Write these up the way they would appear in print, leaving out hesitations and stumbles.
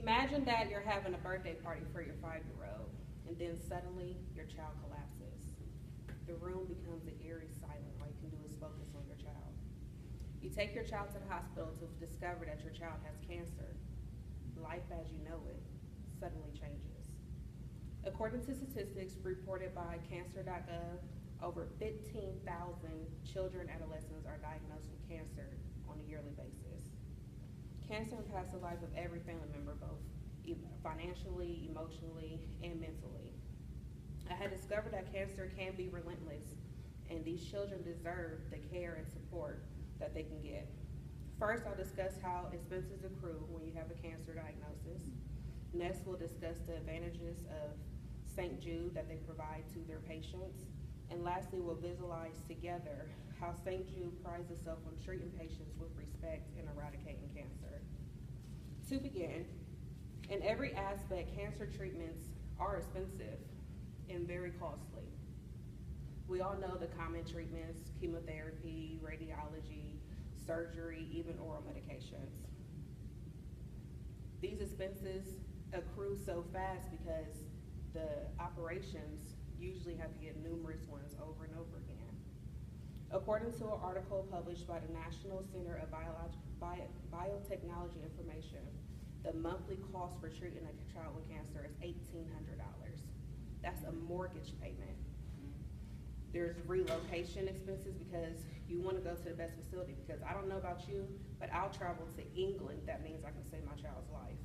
Imagine that you're having a birthday party for your 5-year-old, and then suddenly your child collapses. The room becomes an eerie silence. All you can do is focus on your child. You take your child to the hospital to discover that your child has cancer. Life as you know it suddenly changes. According to statistics reported by cancer.gov, over 15,000 children and adolescents are diagnosed with cancer on a yearly basis. Cancer impacts the life of every family member, both financially, emotionally, and mentally. I had discovered that cancer can be relentless, and these children deserve the care and support that they can get. First, I'll discuss how expenses accrue when you have a cancer diagnosis. Next, we'll discuss the advantages of St. Jude that they provide to their patients. And lastly, we'll visualize together how St. Jude prides itself on treating patients with respect and eradicating cancer. To begin, in every aspect, cancer treatments are expensive and very costly. We all know the common treatments: chemotherapy, radiology, surgery, even oral medications. These expenses accrue so fast because the operations usually have to get numerous ones over and over again. According to an article published by the National Center of Biotechnology Information, the monthly cost for treating a child with cancer is $1,800. That's a mortgage payment. There's relocation expenses because you want to go to the best facility, because I don't know about you, but I'll travel to England. That means I can save my child's life.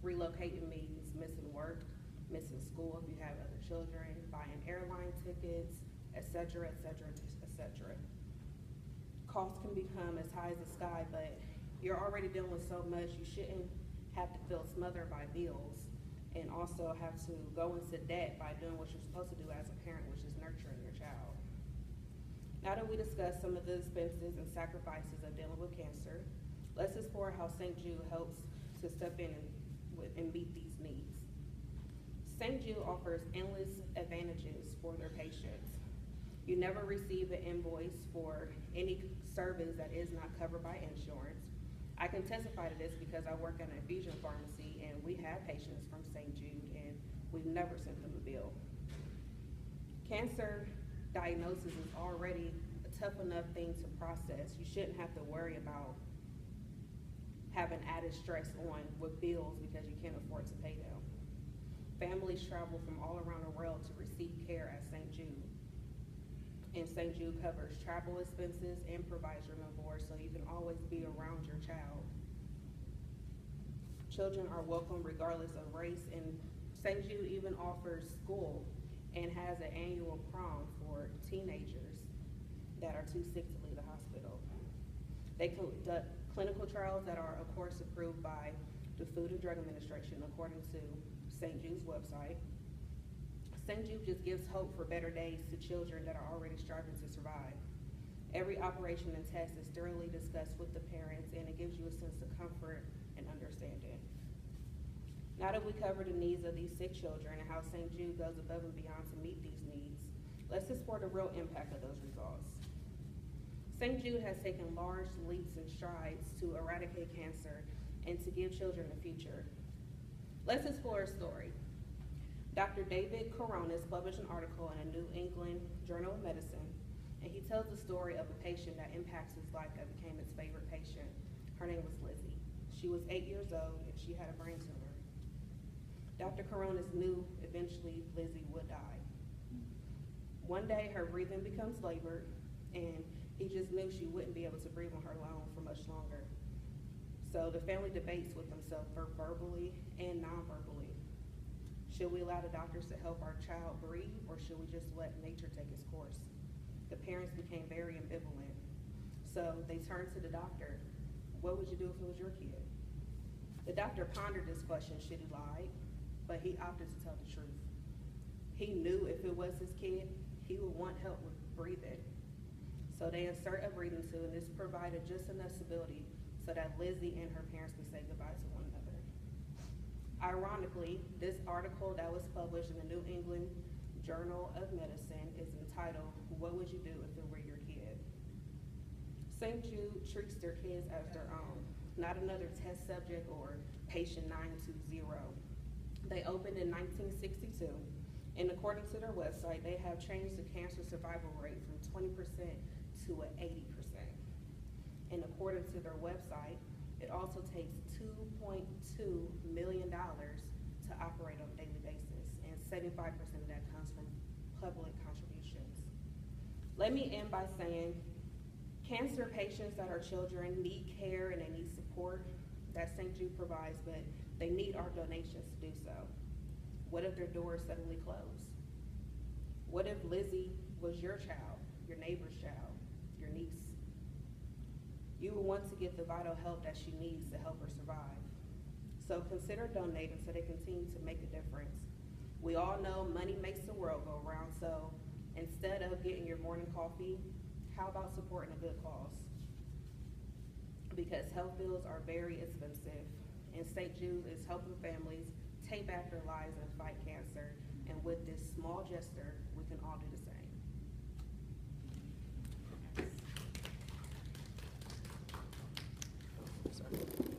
Relocating means missing work, missing school if you have other children, buying airline tickets, etc., etc., etc. Costs can become as high as the sky, but you're already dealing with so much, you shouldn't have to feel smothered by bills and also have to go into debt by doing what you're supposed to do as a parent, which is nurturing your child. Now that we discussed some of the expenses and sacrifices of dealing with cancer, let's explore how St. Jude helps to step in and meet these needs. St. Jude offers endless advantages for their patients. You never receive an invoice for any service that is not covered by insurance. I can testify to this because I work at an infusion pharmacy and we have patients from St. Jude and we've never sent them a bill. Cancer diagnosis is already a tough enough thing to process. You shouldn't have to worry about having added stress on with bills because you can't afford to pay them. Families travel from all around the world to receive care at St. Jude. And St. Jude covers travel expenses and provides room and board, so you can always be around your child. Children are welcome regardless of race, and St. Jude even offers school and has an annual prom for teenagers that are too sick to leave the hospital. They conduct clinical trials that are, of course, approved by the Food and Drug Administration according to St. Jude's website. St. Jude just gives hope for better days to children that are already striving to survive. Every operation and test is thoroughly discussed with the parents, and it gives you a sense of comfort and understanding. Now that we cover the needs of these sick children and how St. Jude goes above and beyond to meet these needs, let's explore the real impact of those results. St. Jude has taken large leaps and strides to eradicate cancer and to give children a future. Let's explore a story. Dr. David Coronis published an article in a New England Journal of Medicine, and he tells the story of a patient that impacts his life that became his favorite patient. Her name was Lizzie. She was 8 years old and she had a brain tumor. Dr. Coronis knew eventually Lizzie would die. One day her breathing becomes labored, and he just knew she wouldn't be able to breathe on her own for much longer. So the family debates with themselves verbally and non-verbally. Should we allow the doctors to help our child breathe, or should we just let nature take its course? The parents became very ambivalent. So they turned to the doctor. What would you do if it was your kid? The doctor pondered this question, should he lie? But he opted to tell the truth. He knew if it was his kid, he would want help with breathing. So they insert a breathing tube, and this provided just enough stability so that Lizzie and her parents could say goodbye to one another. Ironically, this article that was published in the New England Journal of Medicine is entitled, "What Would You Do If It Were Your Kid?" St. Jude treats their kids as their own, not another test subject or patient 920. They opened in 1962, and according to their website, they have changed the cancer survival rate from 20% to an 80%. And according to their website, it also takes $2.2 million to operate on a daily basis, and 75% of that comes from public contributions. Let me end by saying, cancer patients that are children need care and they need support that St. Jude provides, but they need our donations to do so. What if their doors suddenly close? What if Lizzie was your child, your neighbor's child, your niece? You will want to get the vital help that she needs to help her survive. So consider donating so they continue to make a difference. We all know money makes the world go around, so instead of getting your morning coffee, how about supporting a good cause? Because health bills are very expensive, and St. Jude is helping families take back their lives and fight cancer. And with this small gesture, we can all do the same. Sorry.